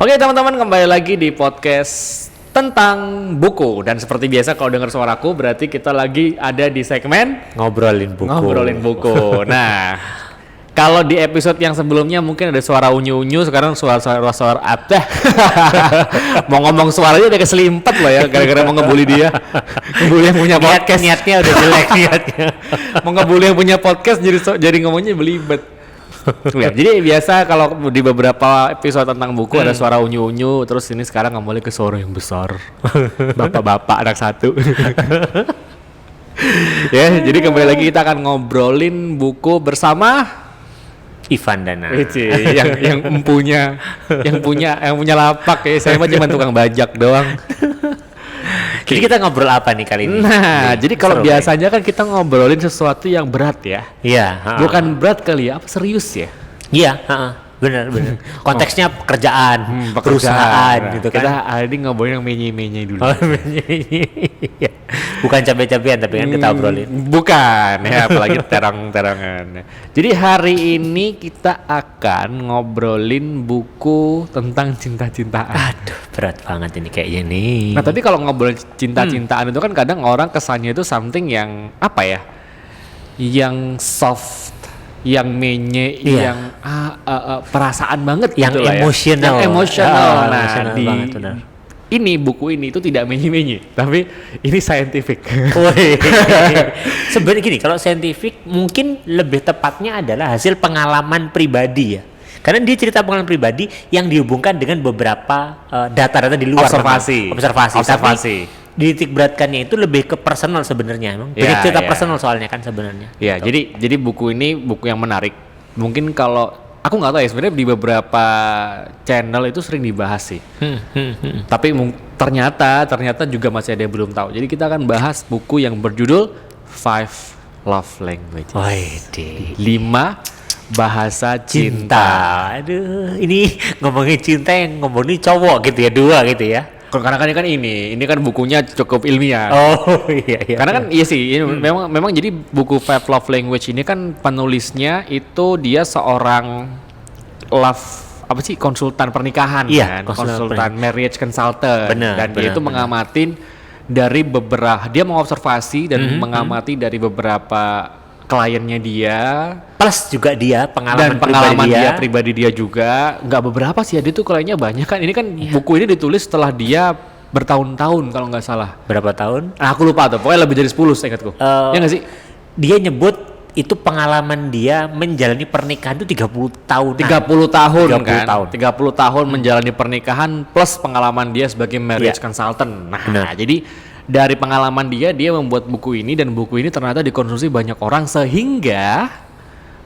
Oke teman-teman, kembali lagi di podcast tentang buku. Dan seperti biasa kalau dengar suaraku berarti kita lagi ada di segmen Ngobrolin buku. Nah, kalau di episode yang sebelumnya mungkin ada suara unyu-unyu, sekarang suara apa? Mau ngomong suaranya udah keselimpet loh ya, gara-gara mau ngebully dia. Ngebully yang punya podcast. Niatnya udah jelek niatnya. Mau ngebully yang punya podcast jadi ngomongnya belibet. Ya, jadi biasa kalau di beberapa episode tentang buku ada suara unyu-unyu, terus ini sekarang kembali ke suara yang besar. Bapak-bapak anak satu. Ya, jadi kembali lagi kita akan ngobrolin buku bersama Ivan Dana. yang punya lapak ya. Saya mah cuma tukang bajak doang. Jadi kita ngobrol apa nih kali ini? Nah, jadi kalau biasanya kan kita ngobrolin sesuatu yang berat ya. Iya. Bukan berat kali ya, apa serius ya? Iya, benar. Konteksnya pekerjaan, perusahaan gitu kan. Kita hari ini ngobrolin yang menye-menye dulu. Bukan cabai-cabian tapi kan kita obrolin. Bukan ya, apalagi terang-terangan. Jadi hari ini kita akan ngobrolin buku tentang cinta-cintaan. Aduh, berat banget ini kayaknya nih. Nah, tapi kalau ngobrolin cinta-cintaan itu kan kadang orang kesannya itu something yang apa ya? Yang soft, yang menye, yang perasaan banget yang gitu emosional. Yang emosional. Nah, emosional di banget, benar. Ini buku ini itu tidak menye-menye, tapi ini scientific. Sebenarnya gini, kalau scientific mungkin lebih tepatnya adalah hasil pengalaman pribadi ya. Karena dia cerita pengalaman pribadi yang dihubungkan dengan beberapa data-data di luar. Observasi. Tapi dititik beratkannya itu lebih ke personal sebenarnya. Banyak cerita personal soalnya kan sebenarnya. Ya, gitu. jadi buku ini buku yang menarik. Mungkin kalau aku nggak tahu ya, sebenarnya di beberapa channel itu sering dibahas sih. Tapi ternyata juga masih ada yang belum tahu. Jadi kita akan bahas buku yang berjudul Five Love Languages. 5 bahasa cinta. Aduh, ini ngomongin cinta yang ngomongin cowok gitu ya, 2 gitu ya. Karena kan ini kan bukunya cukup ilmiah. Oh iya. Karena kan iya sih, ini memang jadi buku Five Love Language ini kan penulisnya itu dia seorang konsultan pernikahan kan, konsultan marriage consultant. Dan dia itu mengamatin dari dia mengobservasi dan mengamati dari beberapa kliennya dia, plus juga dia pengalaman pribadi dia juga. Nggak beberapa sih, dia tuh kliennya banyak kan. Ini kan buku ini ditulis setelah dia bertahun-tahun kalau nggak salah. Berapa tahun? Aku lupa tuh, pokoknya lebih dari 10 seingatku. Ya nggak sih? Dia nyebut itu pengalaman dia menjalani pernikahan itu 30 tahun. 30 tahun menjalani pernikahan plus pengalaman dia sebagai marriage consultant. Nah, jadi dari pengalaman dia membuat buku ini, dan buku ini ternyata dikonsumsi banyak orang sehingga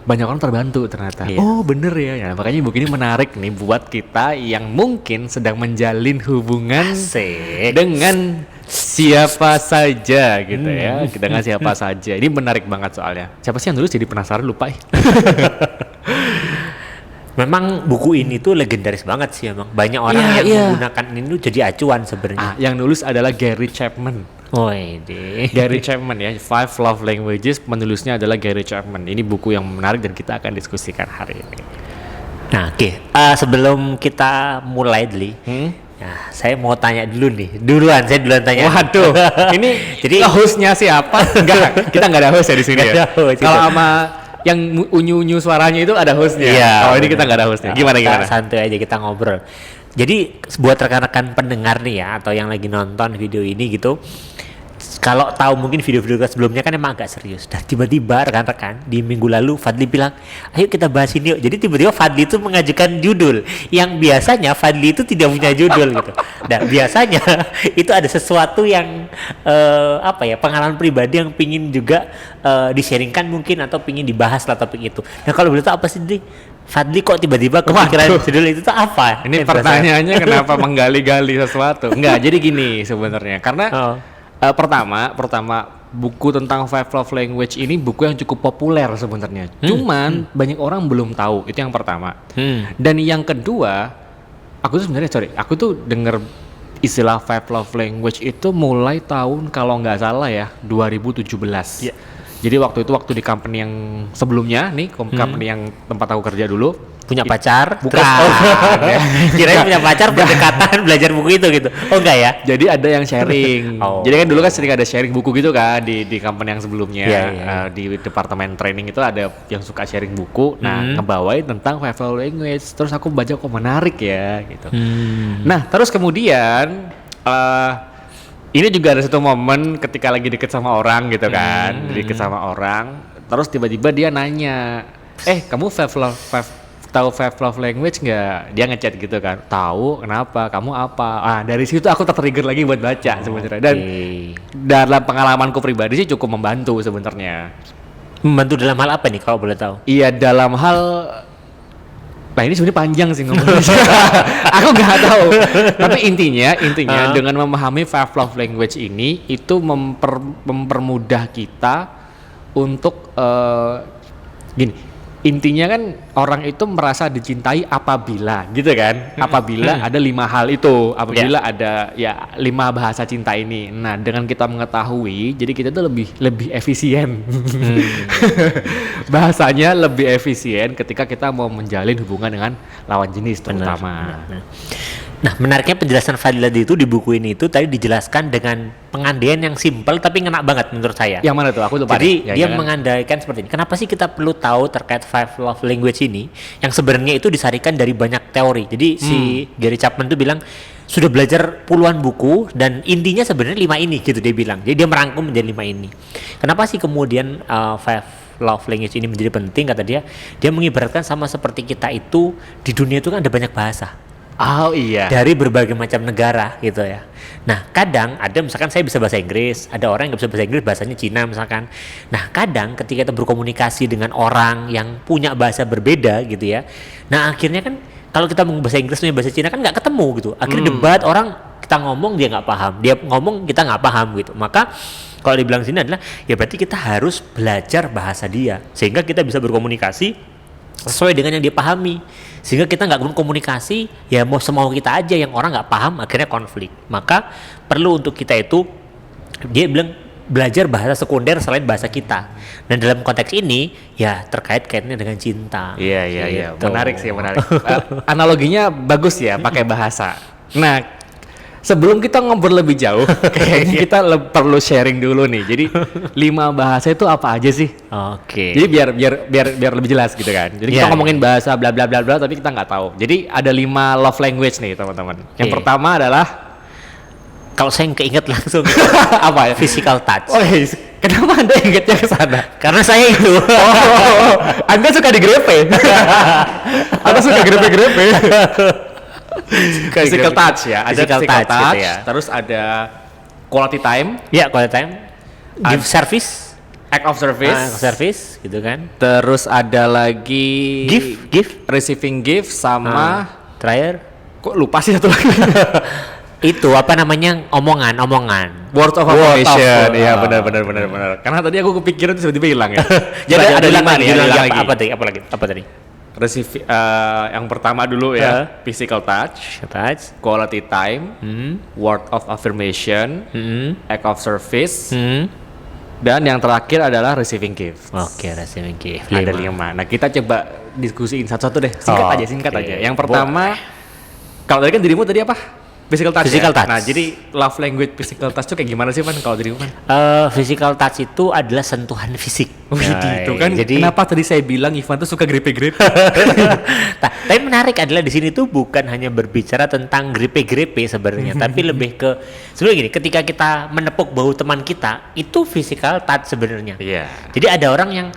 banyak orang terbantu ternyata. Oh bener ya, makanya buku ini menarik nih buat kita yang mungkin sedang menjalin hubungan dengan siapa saja gitu ya. Kita dengan siapa saja. Ini menarik banget soalnya. Siapa sih yang nulis, jadi penasaran, lupa. Memang buku ini tuh legendaris banget sih emang. Banyak orang yang menggunakan ini tuh jadi acuan sebenarnya. Yang nulis adalah Gary Chapman. Gary Chapman ya, Five Love Languages, penulisnya adalah Gary Chapman. Ini buku yang menarik dan kita akan diskusikan hari ini. Nah, sebelum kita mulai dulu, saya mau tanya dulu nih. Saya duluan tanya. Waduh, ini jadi hostnya siapa? Kita nggak ada host ya di sini ya. Kalau sama yang unyu-unyu suaranya itu ada hostnya. Kalau ini kita nggak ada hostnya. Gimana? Santai aja kita ngobrol. Jadi buat rekan-rekan pendengar nih ya, atau yang lagi nonton video ini gitu, kalau tahu mungkin video-video sebelumnya kan emang agak serius. Dan tiba-tiba rekan-rekan di minggu lalu Fadli bilang, ayo kita bahas ini yuk. Jadi tiba-tiba Fadli itu mengajukan judul yang biasanya Fadli itu tidak punya judul gitu. Dan biasanya itu ada sesuatu yang pengalaman pribadi yang pingin juga di-sharingkan mungkin, atau pingin dibahas lah topik itu. Nah kalau boleh tahu apa sih Fadli kok tiba-tiba kepikiran judul itu tuh apa? Ini pertanyaannya kenapa menggali-gali sesuatu? Enggak, jadi gini sebenarnya. Karena pertama buku tentang Five Love Language ini buku yang cukup populer sebenarnya. Cuman banyak orang belum tahu, itu yang pertama. Dan yang kedua, aku tuh denger istilah Five Love Language itu mulai tahun kalau nggak salah ya 2017. Jadi waktu di company yang sebelumnya nih, company yang tempat aku kerja dulu, punya pacar, Bukan. kirain punya pacar berdekatan belajar buku itu gitu. Oh enggak ya? Jadi ada yang sharing. Jadi kan dulu kan sering ada sharing buku gitu kan di company yang sebelumnya. Di departemen training itu ada yang suka sharing buku. Nah, ngebawain tentang five love language. Terus aku baca kok menarik ya gitu. Nah, terus kemudian ini juga ada satu momen ketika lagi deket sama orang gitu kan. Deket sama orang, terus tiba-tiba dia nanya, kamu tahu five love language nggak? Dia ngechat gitu kan. Tahu, kenapa? Kamu apa? Dari situ aku tertrigger lagi buat baca sebenarnya. Dan dalam pengalamanku pribadi sih cukup membantu sebenarnya. Membantu dalam hal apa nih kalau boleh tahu? Iya, dalam hal, nah ini sebenarnya panjang sih ngomongnya. Aku nggak tahu. Tapi intinya dengan memahami five love language ini itu mempermudah kita untuk gini. Intinya kan orang itu merasa dicintai apabila gitu kan, apabila ada 5 hal itu, apabila ada 5 bahasa cinta ini. Nah, dengan kita mengetahui, jadi kita tuh lebih efisien. Bahasanya lebih efisien ketika kita mau menjalin hubungan dengan lawan jenis terutama. Nah, menariknya penjelasan Fadila itu di buku ini itu tadi dijelaskan dengan pengandaian yang simpel tapi ngena banget menurut saya. Yang mana tuh? Aku lupa. Jadi dia mengandaikan seperti ini. Kenapa sih kita perlu tahu terkait five love language ini? Yang sebenarnya itu disarikan dari banyak teori. Jadi si Gary Chapman tuh bilang sudah belajar puluhan buku dan intinya sebenarnya 5 ini gitu dia bilang. Jadi dia merangkum menjadi 5 ini. Kenapa sih kemudian five love language ini menjadi penting? Kata dia mengibaratkan sama seperti kita itu di dunia itu kan ada banyak bahasa. Oh iya. Dari berbagai macam negara gitu ya. Nah, kadang ada misalkan saya bisa bahasa Inggris, ada orang yang nggak bisa bahasa Inggris, bahasanya Cina misalkan. Nah, kadang ketika kita berkomunikasi dengan orang yang punya bahasa berbeda gitu ya. Nah, akhirnya kan kalau kita mau bahasa Inggris punya bahasa Cina kan nggak ketemu gitu. Akhirnya debat, orang kita ngomong dia nggak paham, dia ngomong kita nggak paham gitu. Maka kalau dibilang sini adalah ya berarti kita harus belajar bahasa dia sehingga kita bisa berkomunikasi sesuai dengan yang dia pahami, sehingga kita nggak komunikasi ya mau semau kita aja, yang orang nggak paham akhirnya konflik. Maka perlu untuk kita itu, dia bilang belajar bahasa sekunder selain bahasa kita. Dan dalam konteks ini ya terkait kaitnya dengan cinta. Iya. Menarik sih, menarik. Analoginya bagus ya, pakai bahasa. Nah, sebelum kita ngobrol lebih jauh, kayaknya kita perlu sharing dulu nih. Jadi 5 bahasa itu apa aja sih? Oke. Jadi biar lebih jelas gitu kan. Jadi kita ngomongin bahasa bla bla bla bla tapi kita nggak tahu. Jadi ada 5 love language nih teman-teman. Yang pertama adalah, kalau saya keinget langsung apa ya? Physical touch. Oh, kenapa Anda ingetnya ke sana? Karena saya itu. Anda suka digrepe. Anda suka grepe-grepe. Physical touch ya, ada physical touch gitu ya. Terus ada quality time. Ya, quality time. Give service, act of service. Service gitu kan. Terus ada lagi give, receiving gift sama terakhir. Kok lupa sih satu lagi. Itu apa namanya, omongan. Word of affirmation. Iya, benar. Karena tadi aku kepikiran tiba-tiba hilang ya. Jadi ada 5 nih, Apa tadi? Yang pertama dulu ya, physical touch, quality time, word of affirmation, act of service, dan yang terakhir adalah receiving gift. Oke, receiving gift. Ada 5. Nah, kita coba diskusiin satu-satu deh. Singkat aja. Yang pertama, kalau tadi kan dirimu tadi apa? Physical touch. Nah, jadi love language physical touch itu kayak gimana sih, Man? Kalau dirimu, Man? Physical touch itu adalah sentuhan fisik. Itu kan. Jadi kenapa tadi saya bilang Ivan tuh suka grepe-grepe? Tapi menarik adalah di sini tuh bukan hanya berbicara tentang grepe-grepe sebenarnya, tapi lebih ke sebenarnya gini, ketika kita menepuk bahu teman kita, itu physical touch sebenarnya. Iya. Jadi ada orang yang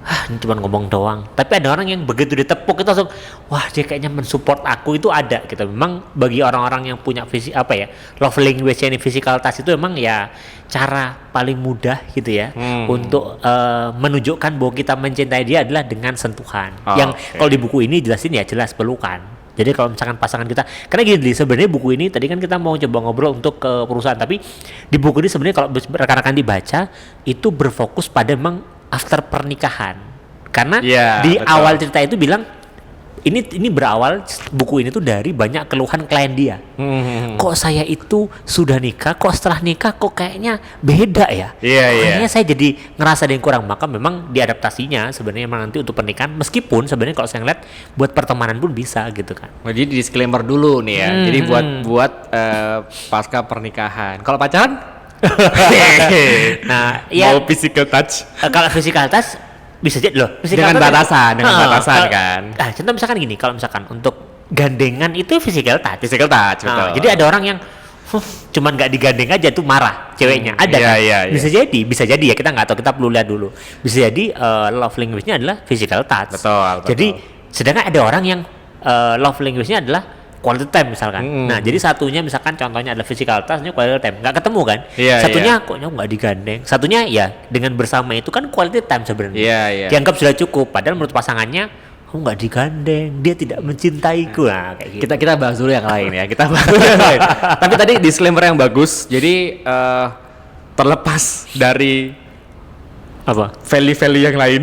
ini cuma ngomong doang, tapi ada orang yang begitu ditepuk itu langsung wah dia kayaknya mensupport aku, itu ada gitu. Memang bagi orang-orang yang punya love language ini physical touch itu memang ya cara paling mudah gitu ya untuk menunjukkan bahwa kita mencintai dia adalah dengan sentuhan. Yang kalau di buku ini jelasin ya jelas pelukan. Jadi kalau misalkan pasangan kita, karena gini sebenarnya buku ini tadi kan kita mau coba ngobrol untuk ke perusahaan, tapi di buku ini sebenarnya kalau rekan-rekan dibaca itu berfokus pada memang after pernikahan, karena di awal cerita itu bilang ini berawal buku ini tuh dari banyak keluhan klien dia. Kok saya itu sudah nikah, kok setelah nikah kok kayaknya beda ya. Kayaknya saya jadi ngerasa ada yang kurang. Maka memang diadaptasinya sebenarnya memang nanti untuk pernikahan, meskipun sebenarnya kalau saya ngeliat buat pertemanan pun bisa gitu kan. Jadi disclaimer dulu nih ya. Jadi buat pasca pernikahan. Kalau pacaran? Nah, ya mau physical touch? Kalau physical touch bisa jadi loh. Dengan batasan kan. Contoh misalkan gini, kalau misalkan untuk gandengan itu physical touch. Physical touch, betul. Jadi ada orang yang cuman nggak digandeng aja tuh marah ceweknya. Ada kan? Bisa jadi ya, kita nggak tahu, kita perlu lihat dulu. Bisa jadi love language-nya adalah physical touch. Betul. Jadi sedangkan ada orang yang love language-nya adalah quality time misalkan. Nah, jadi satunya misalkan contohnya adalah physical touch, quality time. Nggak ketemu kan? Satunya koknya nggak digandeng. Satunya ya dengan bersama itu kan quality time sebenarnya. Dianggap sudah cukup. Padahal menurut pasangannya, nggak digandeng, dia tidak mencintaiku. Nah, kayak gitu. Kita bahas dulu yang lain ya. Kita bahas dulu yang lain. Tapi tadi disclaimer yang bagus. Jadi terlepas dari apa value-value yang lain.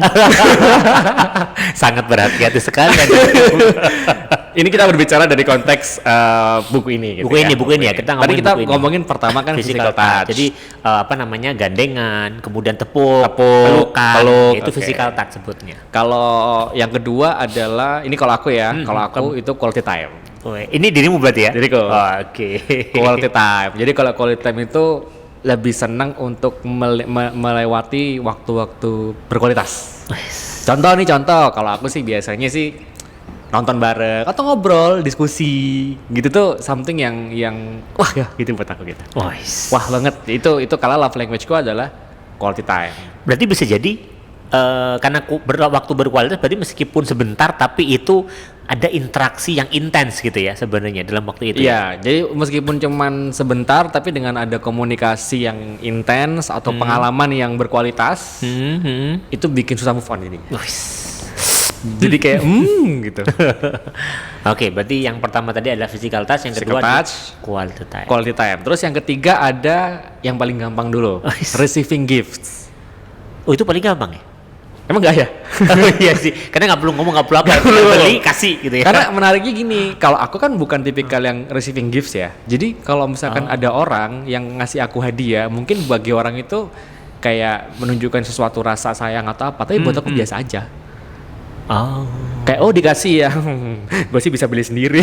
Sangat berhati-hati sekali. Ini kita berbicara dari konteks buku ini. Gitu buku ini ya. Tadi kita ngomongin pertama kan physical touch. Jadi gandengan, kemudian tepuk, pelukan, itu physical touch sebutnya. Kalau yang kedua adalah ini kalau aku ya, kalau aku itu quality time. Ini dirimu berarti ya? Diriku. Oke. Quality time. Jadi kalau quality time itu lebih senang untuk melewati waktu-waktu berkualitas. Contoh, kalau aku sih biasanya sih nonton bareng atau ngobrol, diskusi gitu tuh something yang wah ya gitu buat aku gitu. Wah banget. Itu kalau love language-ku adalah quality time. Berarti bisa jadi karena waktu berkualitas berarti meskipun sebentar tapi itu ada interaksi yang intens gitu ya sebenarnya dalam waktu itu. Iya, jadi meskipun cuman sebentar tapi dengan ada komunikasi yang intens atau pengalaman yang berkualitas, itu bikin susah move on jadinya. Jadi kayak gitu. Oke, berarti yang pertama tadi adalah physical touch, yang kedua quality time. Quality time. Terus yang ketiga ada yang paling gampang dulu, receiving gifts. Oh, itu paling gampang ya? Emang enggak ya? Iya sih, karena nggak perlu ngomong, nggak perlu apa, beli kasih gitu ya. Karena menariknya gini, kalau aku kan bukan tipikal yang receiving gifts ya. Jadi kalau misalkan ada orang yang ngasih aku hadiah, mungkin bagi orang itu kayak menunjukkan sesuatu rasa sayang atau apa, tapi buat aku biasa aja. Kayak dikasih ya, gue sih bisa beli sendiri.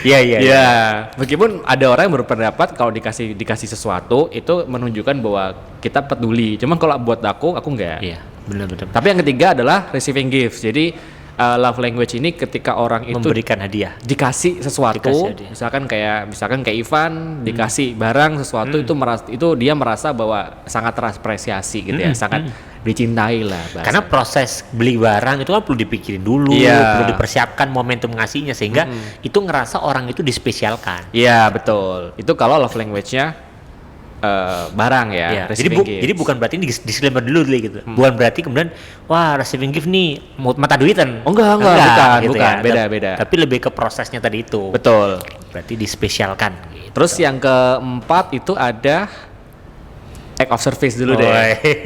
Iya. Meskipun ada orang yang berpendapat kalau dikasih sesuatu itu menunjukkan bahwa kita peduli. Cuman kalau buat aku enggak. Iya, benar-benar. Tapi yang ketiga adalah receiving gifts. Jadi love language ini ketika orang itu memberikan hadiah, dikasih sesuatu, misalkan kayak Ivan dikasih barang sesuatu itu dia merasa bahwa sangat terapresiasi gitu ya, sangat dicintai lah bahasa. Karena proses beli barang itu kan perlu dipikirin dulu, perlu dipersiapkan momentum ngasihnya sehingga itu ngerasa orang itu dispesialkan. Iya, betul. Itu kalau love language-nya barang ya. Jadi bukan berarti ini disclaimer dulu gitu. Bukan berarti kemudian wah receiving gift nih mata duitan. Enggak, bukan. Ya. Beda. Tapi lebih ke prosesnya tadi itu. Betul. Berarti dispesialkan gitu. Terus yang keempat itu ada act of service dulu deh.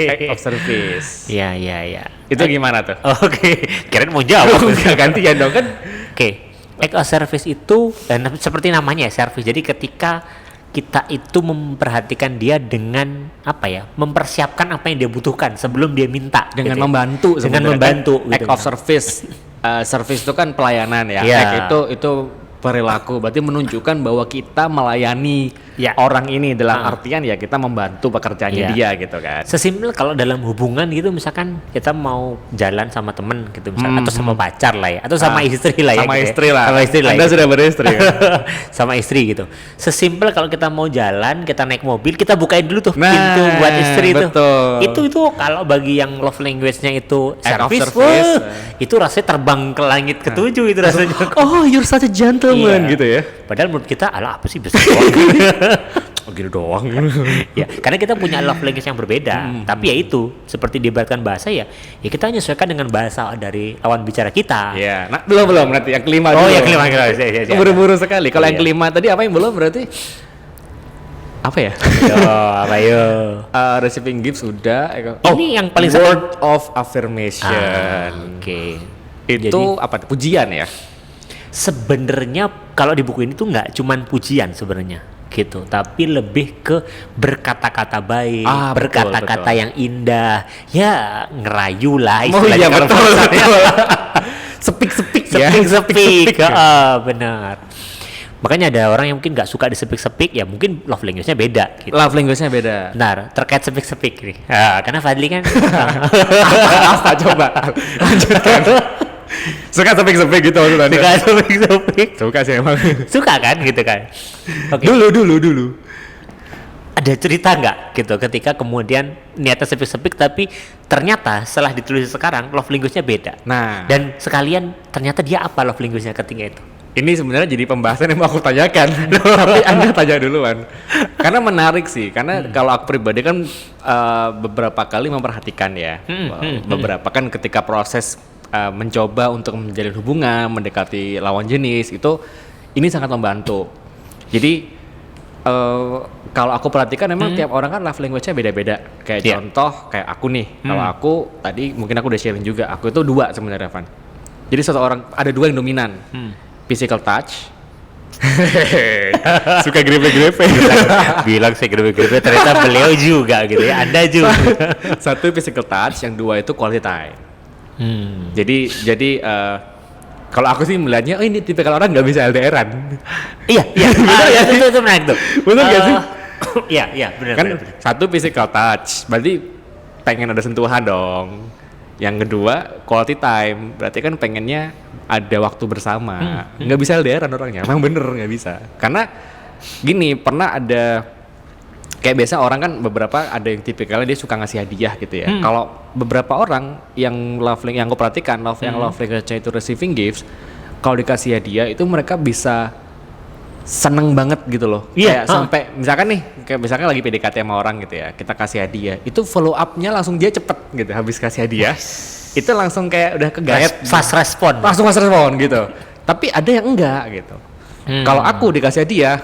Act of service. Iya. Itu gimana tuh? Oke. Kirain mau jawab. Gantian dong kan. Oke. Act of service itu seperti namanya ya, service. Jadi ketika kita itu memperhatikan dia dengan mempersiapkan apa yang dia butuhkan sebelum dia minta, dengan gitu membantu. Dengan membantu. Act of service. Service itu kan pelayanan ya. Act itu perilaku, berarti menunjukkan bahwa kita melayani orang ini dalam artian ya kita membantu pekerjaannya dia gitu kan. Sesimpel kalau dalam hubungan gitu misalkan kita mau jalan sama temen gitu misalkan, atau sama pacar lah ya, atau sama istri lah ya. Sama gitu istri ya. lah. Sama istri lah. Anda sudah beristri. Sama istri gitu. Sesimpel kalau kita mau jalan, kita naik mobil, kita bukain dulu tuh pintu buat istri itu. Itu kalau bagi yang love language-nya itu service, itu rasanya terbang ke langit ketujuh itu rasanya. Oh, you're such a gentleman gitu ya. Padahal menurut kita apa sih besar doang. Gitu doang. Ya, karena kita punya love language yang berbeda. Tapi ya itu, seperti diibaratkan bahasa ya kita menyesuaikan dengan bahasa dari lawan bicara kita. Iya. Nah, belum nanti yang kelima dulu. Yang kelima. Buru-buru sekali. Kalau yang kelima tadi apa yang belum berarti? apa ya? Yo, apa yo? Receiving gifts udah. Ini yang paling word of affirmation. Oke. Itu Jadi, apa? Pujian ya? sebenarnya kalau di buku ini tuh nggak cuman pujian sebenarnya gitu, tapi lebih ke berkata-kata baik, berkata-kata yang indah, ya ngerayu lah istilahnya. Iya betul. Sepik-sepik ya. Sepik-sepik. Benar. Makanya ada orang yang mungkin nggak suka disepik-sepik, ya mungkin love language-nya beda gitu. Love language-nya beda. Benar, terkait sepik-sepik nih. Karena Fadli kan apa coba? Lanjutkan. Suka sepik-sepik gitu maksudnya. suka sepik-sepik. Suka sih emang. Suka kan gitu kan. Oke. Dulu. Ada cerita nggak gitu ketika kemudian niatnya sepik-sepik tapi ternyata setelah ditulis sekarang love language-nya beda. Nah. Dan sekalian ternyata dia apa love language-nya ketika itu. Ini sebenarnya jadi pembahasan yang mau aku tanyakan, tapi Anda tanya duluan. Karena menarik sih, karena kalau aku pribadi kan beberapa kali memperhatikan ya, beberapa kan ketika proses mencoba untuk menjalin hubungan, mendekati lawan jenis itu, ini sangat membantu. Jadi kalau aku perhatikan memang tiap orang kan love language-nya beda-beda. Kayak contoh kayak aku nih, kalau aku tadi mungkin aku udah sharing juga, aku itu 2 sebenarnya Van. Jadi satu orang ada 2 yang dominan. Physical touch. Suka grepe-grepe. Bilang saya grepe-grepe, ternyata beliau juga gitu ya. Anda juga. Satu physical touch, yang 2 itu quality time. Jadi kalau aku sih melihatnya, ini tipikal orang nggak bisa LDR-an. Iya. Itu menarik tuh. Betul nggak sih? Iya, benar. Kan satu physical touch, berarti pengen ada sentuhan dong. Yang kedua quality time, berarti kan pengennya ada waktu bersama. Nggak bisa LDR orangnya, emang bener nggak bisa. Karena gini, pernah ada kayak biasa orang kan beberapa ada yang tipikalnya dia suka ngasih hadiah gitu ya. Kalau beberapa orang yang yang aku perhatikan yang love language-nya itu receiving gifts, kalau dikasih hadiah itu mereka bisa seneng banget gitu loh. Kayak sampai misalkan nih, kayak misalkan lagi PDKT sama orang gitu ya, kita kasih hadiah, itu follow up-nya langsung dia cepet gitu habis kasih hadiah. Itu langsung kayak udah kegayat, fast respon gitu. Tapi ada yang enggak gitu. Kalau aku dikasih hadiah,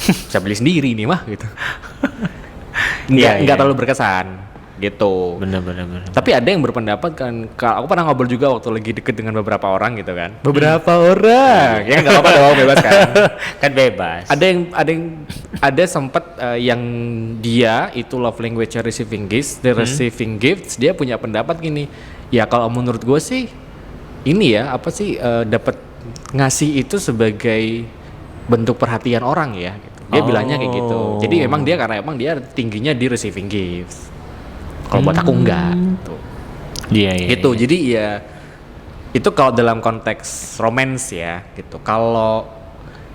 bisa beli sendiri nih mah gitu. Enggak terlalu berkesan gitu. Benar. Tapi ada yang berpendapat kan, aku pernah ngobrol juga waktu lagi deket dengan beberapa orang gitu kan. Beberapa orang, ya nggak apa-apa dong, bebas kan? Kan bebas. Ada sempat yang dia itu love language receiving gifts, receiving gifts, dia punya pendapat gini. Ya kalau menurut gue sih, ini ya apa sih dapat ngasih itu sebagai bentuk perhatian orang ya. Gitu. Dia bilangnya kayak gitu. Jadi karena emang dia tingginya di receiving gifts. Kalau buat aku enggak gitu. Iya. Gitu. Jadi ya itu kalau dalam konteks romance ya gitu. Kalau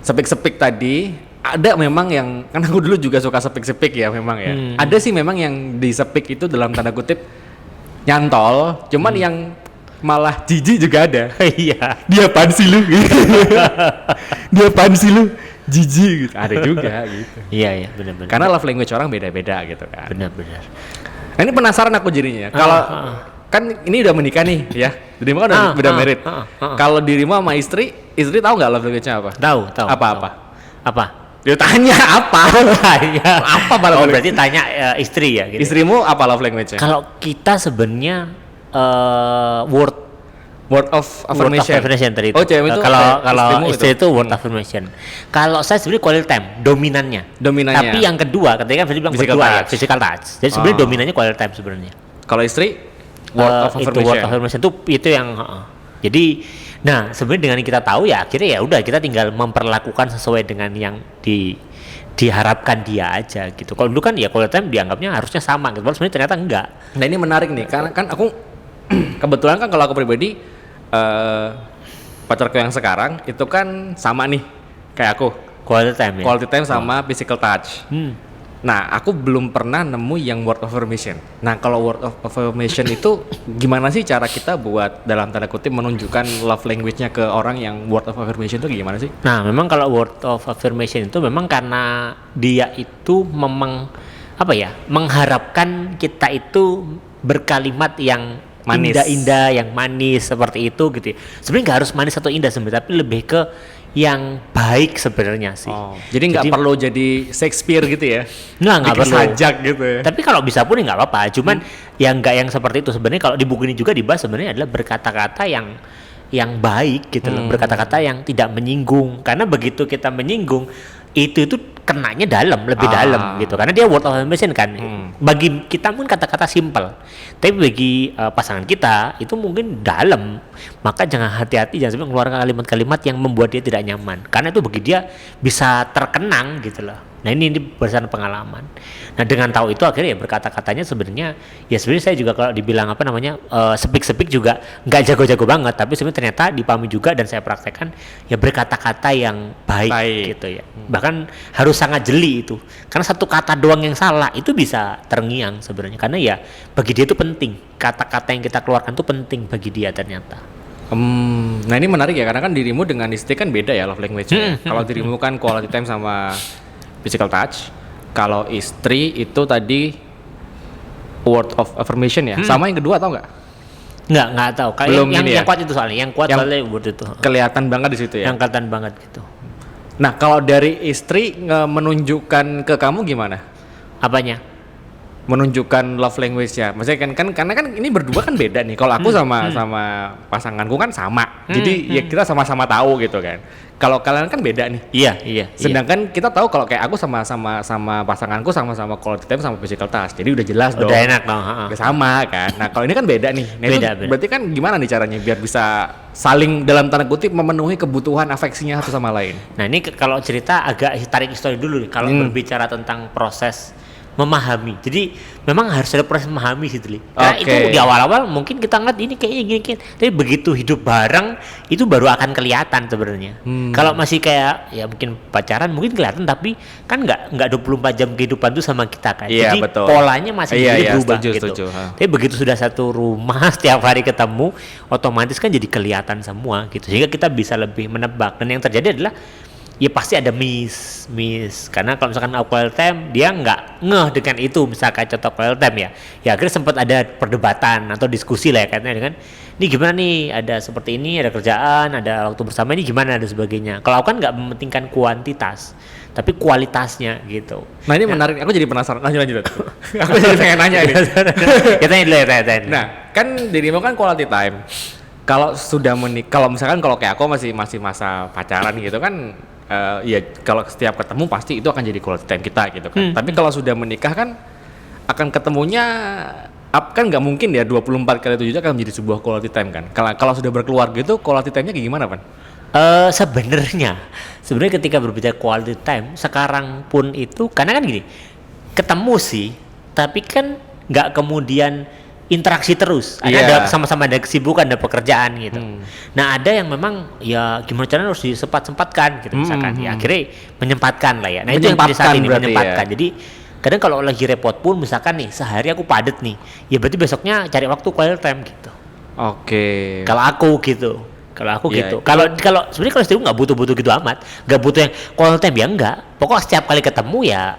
sepik-sepik tadi ada memang yang, kan aku dulu juga suka sepik-sepik ya memang ya. Ada sih memang yang disepik itu dalam tanda kutip nyantol, cuman yang malah jijik juga ada. Iya. Dia apaan sih lu? Dia apaan sih lu? Jijik gitu. Ada juga gitu. Iya, benar. Karena love language orang beda-beda gitu kan. Benar. Nah, ini penasaran aku jadinya. Kalau kan ini udah menikah nih ya. Dirimu kan udah married. Kalau dirimu sama istri tahu nggak love language-nya apa? Tahu. Apa? Dia tanya apa? Apa Oh, berarti tanya istri ya gitu. Istrimu apa love language-nya? Kalau kita sebenarnya word of affirmation tadi itu. Oh, cewek itu kalau istri itu word affirmation. Kalau saya sebenarnya quality time dominannya. Tapi yang kedua ketika Fadli bilang physical berdua touch. ya, physical touch. Jadi sebenarnya dominannya quality time sebenarnya. Kalau istri word of affirmation. Itu word of affirmation itu yang jadi nah sebenarnya dengan kita tahu ya akhirnya ya udah kita tinggal memperlakukan sesuai dengan yang diharapkan dia aja gitu. Kalau dulu kan ya quality time dianggapnya harusnya sama gitu. Padahal sebenarnya ternyata enggak. Nah, ini menarik nih karena kan aku kebetulan kan kalau aku pribadi pacarku yang sekarang itu kan sama nih kayak aku, quality time sama physical touch. Nah, aku belum pernah nemu yang word of affirmation. Nah, kalau word of affirmation itu gimana sih cara kita buat dalam tanda kutip menunjukkan love language-nya ke orang yang word of affirmation itu gimana sih? Nah, memang kalau word of affirmation itu memang karena dia itu memang mengharapkan kita itu berkalimat yang manis. Indah-indah, yang manis seperti itu gitu ya. Sebenarnya nggak harus manis atau indah sebenarnya, tapi lebih ke yang baik sebenarnya sih. Jadi nggak perlu jadi Shakespeare gitu ya? Nggak perlu. Sajak gitu ya. Tapi kalau bisa pun ya nggak apa-apa. Cuman yang nggak yang seperti itu sebenarnya, kalau di buku ini juga dibahas sebenarnya adalah berkata-kata yang baik gitu loh, berkata-kata yang tidak menyinggung. Karena begitu kita menyinggung itu kenanya lebih dalam gitu, karena dia word of affirmation kan. Bagi kita pun kata-kata simple, tapi bagi pasangan kita itu mungkin dalam. Maka jangan hati-hati, jangan sampai mengeluarkan kalimat-kalimat yang membuat dia tidak nyaman, karena itu bagi dia bisa terkenang gitu loh. Nah ini berdasarkan pengalaman. Nah dengan tahu itu akhirnya ya berkata-katanya sebenarnya saya juga kalau dibilang speak juga nggak jago-jago banget, tapi sebenarnya ternyata dipahami juga dan saya praktekkan ya berkata-kata yang baik. Gitu ya. Bahkan harus sangat jeli itu, karena satu kata doang yang salah itu bisa terngiang sebenarnya, karena ya bagi dia itu penting, kata-kata yang kita keluarkan itu penting bagi dia ternyata. Nah ini menarik ya, karena kan dirimu dengan istri kan beda ya love language-nya. Kalau dirimu kan quality time sama physical touch, kalau istri itu tadi word of affirmation ya. Sama yang kedua atau enggak? Nggak tahu. Kayak yang kuat itu soalnya, yang kuat soalnya word itu. Kelihatan banget di situ ya. Yang kelihatan banget gitu. Nah kalau dari istri menunjukkan ke kamu gimana? Apanya? Menunjukkan love language-nya. Maksudnya kan karena kan ini berdua kan beda nih. Kalau aku sama pasanganku kan sama. Jadi ya kita sama-sama tahu gitu kan. Kalau kalian kan beda nih. Iya. Sedangkan kita tahu kalau kayak aku sama pasanganku sama quality time sama physical touch. Jadi udah jelas dong. Udah enak dong. Udah sama kan. Nah kalau ini kan beda nih. Nah, beda. Berarti kan gimana nih caranya biar bisa saling dalam tanda kutip memenuhi kebutuhan afeksinya satu sama lain. Nah ini kalau cerita agak tarik histori dulu nih. Kalau berbicara tentang proses memahami, jadi memang harus ada proses memahami sih, karena itu di awal-awal mungkin kita ngeliat ini kayaknya gini, tapi begitu hidup bareng itu baru akan kelihatan sebenarnya. Kalau masih kayak ya mungkin pacaran mungkin kelihatan, tapi kan nggak 24 jam kehidupan itu sama kita kan. Jadi betul. Polanya masih berubah gitu. Tapi begitu sudah satu rumah setiap hari ketemu, otomatis kan jadi kelihatan semua gitu, sehingga kita bisa lebih menebak. Dan yang terjadi adalah ya pasti ada miss, karena kalau misalkan quality time dia nggak ngeh dengan itu, misalkan contoh quality time ya akhirnya sempat ada perdebatan atau diskusi lah ya, katanya dengan ini gimana nih, ada seperti ini, ada kerjaan, ada waktu bersama, ini gimana dan sebagainya. Kalau aku kan nggak mementingkan kuantitas tapi kualitasnya gitu. Nah ini menarik, aku jadi penasaran. Lanjut. Aku jadi pengen nanya nih. Tanya dulu. Nah kan dirimu kan quality time. Kalau sudah kalau misalkan kalau kayak aku masih masa pacaran gitu kan. Ya kalau setiap ketemu pasti itu akan jadi quality time kita gitu kan. Tapi kalau sudah menikah kan akan ketemunya kan nggak mungkin ya 24 kali 7 akan menjadi sebuah quality time kan. Kalau sudah berkeluarga itu quality time-nya kayak gimana, Pan? Sebenarnya ketika berbicara quality time sekarang pun itu karena kan gini, ketemu sih, tapi kan nggak kemudian interaksi terus, ada sama-sama ada kesibukan, ada pekerjaan gitu. Nah ada yang memang ya gimana caranya harus disempat-sempatkan gitu, misalkan ya akhirnya menyempatkan lah ya. Nah itu yang saat ini menyempatkan. Jadi kadang kalau lagi repot pun misalkan nih sehari aku padet nih, ya berarti besoknya cari waktu quality time gitu. Kalau aku gitu. Kalau sebenarnya kalau istriku nggak butuh gitu amat, nggak butuh yang quality time ya enggak. Pokoknya setiap kali ketemu ya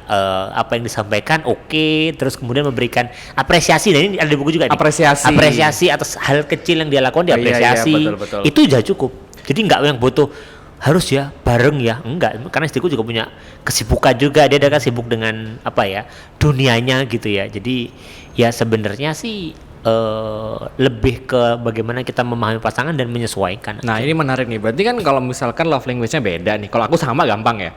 apa yang disampaikan oke, terus kemudian memberikan apresiasi. Dan ini ada di buku juga nih. Apresiasi atas hal kecil yang dia lakukan, diapresiasi. Betul. Itu udah cukup. Jadi nggak yang butuh harus ya bareng ya, enggak. Karena istriku juga punya kesibukan juga, dia kan sibuk dengan dunianya gitu ya. Jadi ya sebenarnya sih lebih ke bagaimana kita memahami pasangan dan menyesuaikan. Nah ini menarik nih, berarti kan kalau misalkan love language-nya beda nih, kalau aku sama gampang ya.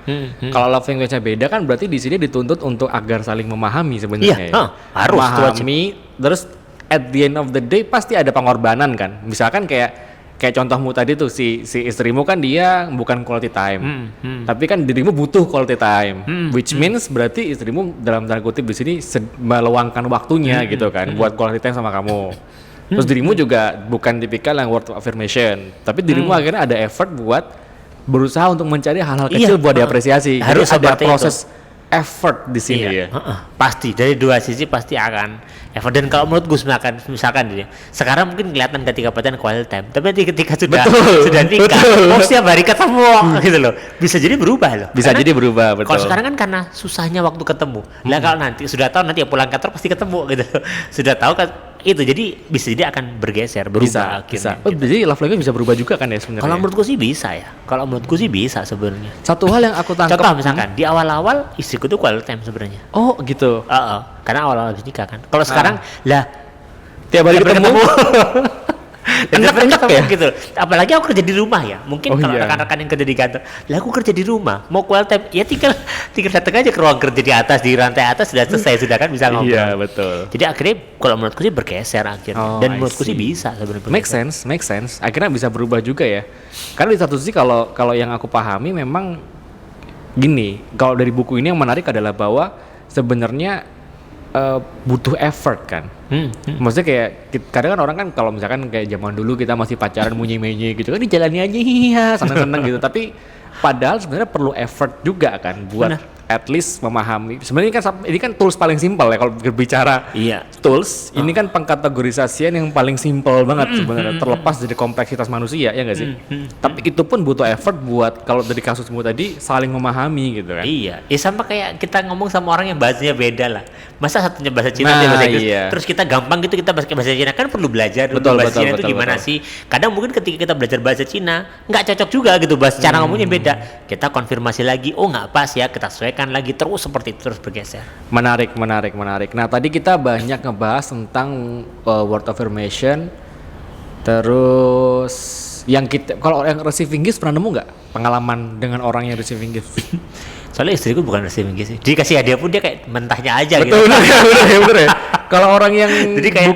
Kalau love language-nya beda kan berarti di sini dituntut untuk agar saling memahami sebenarnya. Harus memahami, terus at the end of the day pasti ada pengorbanan kan. Misalkan kayak contohmu tadi tuh si istrimu kan dia bukan quality time, tapi kan dirimu butuh quality time, which means berarti istrimu dalam tanda kutip di sini meluangkan waktunya gitu kan buat quality time sama kamu. Terus dirimu juga bukan tipikal yang word of affirmation, tapi dirimu akhirnya ada effort buat berusaha untuk mencari hal-hal kecil buat diapresiasi. Harus ada proses effort di sini ya. Pasti dari dua sisi pasti akan effort. Dan kalau menurut gue misalkan dia sekarang mungkin kelihatan ketika pacaran quality time, tapi ketika sudah nikah setiap hari ketemu gitu loh, bisa jadi berubah betul. Kalau sekarang kan karena susahnya waktu ketemu. Lah kalau nanti sudah tahu nanti ya pulang kantor pasti ketemu gitu. Sudah tahu kan itu jadi bisa jadi akan bergeser, berubah bisa. akhirnya. Jadi love language bisa berubah juga kan ya sebenarnya. Kalau menurutku sih bisa ya. Kalau menurutku sih bisa sebenarnya. Satu hal yang aku tangkap, Contoh misalkan di awal-awal istriku tuh quality time sebenarnya. oh gitu. Karena awal-awal habis nikah kan. Kalau sekarang lah Tiap hari ketemu. enak ya gitu. Apalagi aku kerja di rumah ya. Mungkin kalau iya. rekan-rekan yang kerja di kantor, lah aku kerja di rumah, mau quality time ya tinggal datang aja ke ruang kerja di atas, di rantai atas sudah selesai, sudah kan bisa ngobrol. Iya, betul. Jadi akhirnya kalau menurutku sih bergeser akhirnya. Dan menurutku sih bisa sebenarnya. Make sense. Akhirnya bisa berubah juga ya. Karena di satu sisi kalau yang aku pahami memang gini, kalau dari buku ini yang menarik adalah bahwa sebenarnya butuh effort kan. Maksudnya kayak kadang kan orang kan kalau misalkan kayak zaman dulu kita masih pacaran munyi-munyi gitu kan dijalani aja iya seneng-seneng gitu, tapi padahal sebenarnya perlu effort juga kan buat at least memahami. Sebenarnya ini kan tools paling simpel ya kalau berbicara tools. Ini kan pengkategorisasian yang paling simpel banget sebenarnya, terlepas dari kompleksitas manusia ya nggak sih? Tapi itu pun butuh effort buat kalau dari kasusmu tadi saling memahami gitu kan? Iya, sama kayak kita ngomong sama orang yang bahasanya beda lah. Masa satunya bahasa Cina, dia bahasa Inggris, terus kita gampang gitu kita bahasa Cina, kan perlu belajar dulu bahasa Cina itu gimana sih. Kadang mungkin ketika kita belajar bahasa Cina nggak cocok juga gitu, bahasa cara ngomongnya beda. Kita konfirmasi lagi, oh nggak pas ya, kita sesuaikan lagi, terus seperti itu terus bergeser. Menarik. Nah tadi kita banyak ngebahas tentang word affirmation, terus yang kita kalau yang receiving gift pernah nemu nggak pengalaman dengan orang yang receiving gift? Soalnya istriku bukan receiving gift sih, dia kasih hadiah pun dia kayak mentahnya aja. Betul, gitu. Bener ya. Kalau orang yang jadi kayak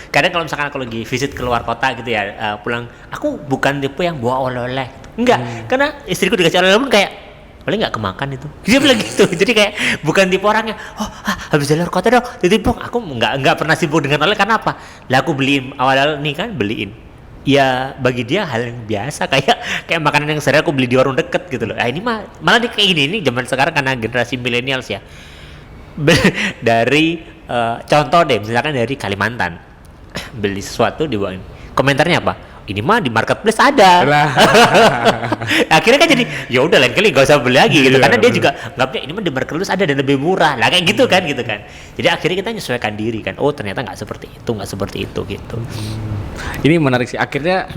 kadang kalau misalkan aku lagi visit ke luar kota gitu ya, pulang, aku bukan tipe yang bawa oleh-oleh, enggak, karena istriku dikasih oleh-oleh pun kayak paling nggak kemakan itu, dia bilang gitu. Jadi kayak bukan tipe orangnya, habis dari luar kota dong ditipung. Aku nggak pernah sibuk dengan oleh, karena apa? Lah aku beliin awal-awal nih kan, beliin ya bagi dia hal yang biasa, kayak makanan yang sering aku beli di warung deket gitu loh. Ini malah kayak gini, ini zaman sekarang karena generasi millennials ya. Dari contoh deh, misalkan dari Kalimantan beli sesuatu dibawain, komentarnya apa? Ini mah di marketplace ada. Akhirnya kan jadi ya udah lain kali gak usah beli lagi gitu, karena dia juga nggak punya, ini mah di marketplace ada dan lebih murah lah, kayak gitu kan. Jadi akhirnya kita menyesuaikan diri kan, oh ternyata nggak seperti itu gitu. Ini menarik sih, akhirnya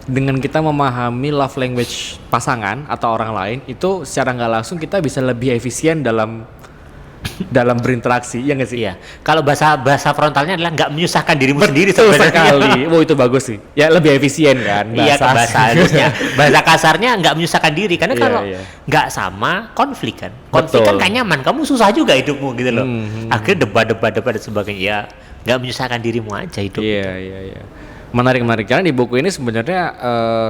dengan kita memahami love language pasangan atau orang lain itu secara nggak langsung kita bisa lebih efisien dalam berinteraksi, ya nggak sih? Iya. Kalau bahasa frontalnya adalah nggak menyusahkan dirimu sendiri sekali. Oh itu bagus sih. Ya lebih efisien kan. Iya, bahasa halusnya. Bahasa kasarnya nggak menyusahkan diri, karena kalau nggak sama konflik kan. Konflik kan gak nyaman. Kamu susah juga hidupmu gitu loh. Akhirnya debat dan sebagainya. Ya nggak menyusahkan dirimu aja hidup. Iya. Menarik. Karena di buku ini sebenarnya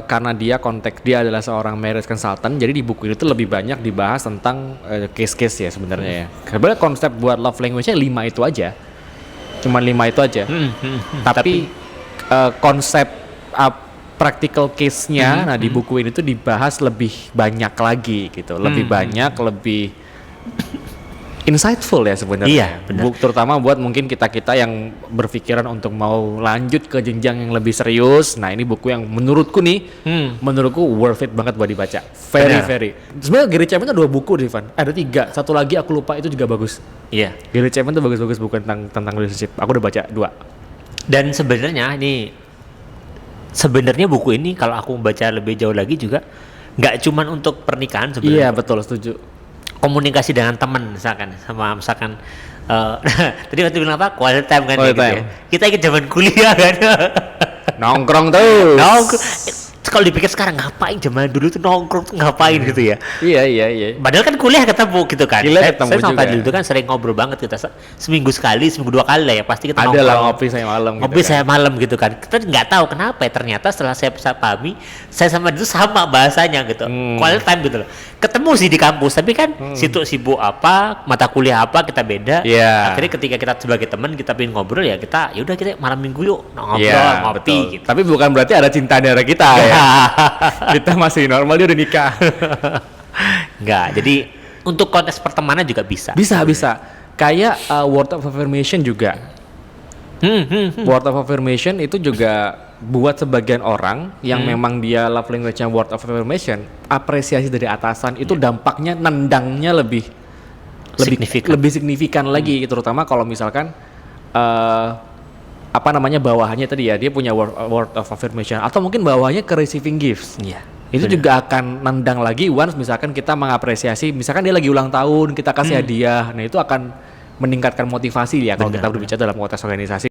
karena konteks dia adalah seorang marriage consultant, jadi di buku ini tuh lebih banyak dibahas tentang case-case ya sebenarnya ya. Sebenarnya konsep buat love language-nya 5 itu aja. Cuma 5 itu aja. Tapi konsep practical case-nya di buku ini tuh dibahas lebih banyak lagi gitu. Lebih banyak, lebih insightful ya sebenarnya. Iya, benar. Terutama buat mungkin kita yang berpikiran untuk mau lanjut ke jenjang yang lebih serius. Nah ini buku yang menurutku worth it banget buat dibaca. Very. Sebenarnya Gary Chapman itu 2 buku, Ivan. Ada 3. Satu lagi aku lupa, itu juga bagus. Iya. Gary Chapman itu bagus buku tentang relationship. Aku udah baca 2. Dan sebenarnya buku ini kalau aku baca lebih jauh lagi juga nggak cuman untuk pernikahan sebenarnya. Iya betul, setuju. Komunikasi dengan teman misalkan tadi waktu bilang apa, quality time kan, quality time. Ya. Kita ingat zaman kuliah kan, nongkrong tuh. Kalau dipikir sekarang ngapain, zaman dulu tuh nongkrong tuh ngapain gitu ya. Iya. Padahal kan kuliah ketemu gitu kan. Saya sama Fadil itu kan sering ngobrol banget, kita seminggu 2 kali lah ya pasti kita ada lah ngopi saya malam gitu kan. Kita nggak tahu kenapa ya, ternyata setelah saya pahami, saya sama dia sama bahasanya gitu. Quality time gitu loh. Ketemu sih di kampus, tapi kan situ sibuk apa, mata kuliah apa, kita beda. Akhirnya ketika kita sebagai teman kita pengen ngobrol ya kita malam minggu yuk ngobrol, ngopi gitu. Tapi bukan berarti ada cinta darah kita ya. Kita masih normal, dia udah nikah. Enggak, jadi untuk konteks pertemanan juga bisa. Bisa. Kayak word of affirmation juga. Word of affirmation itu juga buat sebagian orang yang memang dia love language-nya word of affirmation, apresiasi dari atasan itu dampaknya nendangnya lebih signifikan lagi, terutama kalau misalkan apa namanya bawahannya tadi ya, dia punya word of affirmation atau mungkin bawahannya ke receiving gifts. Iya. Itu juga akan nendang lagi once misalkan kita mengapresiasi, misalkan dia lagi ulang tahun, kita kasih hadiah. Nah, itu akan meningkatkan motivasi ya kalau kita berbicara dalam konteks organisasi.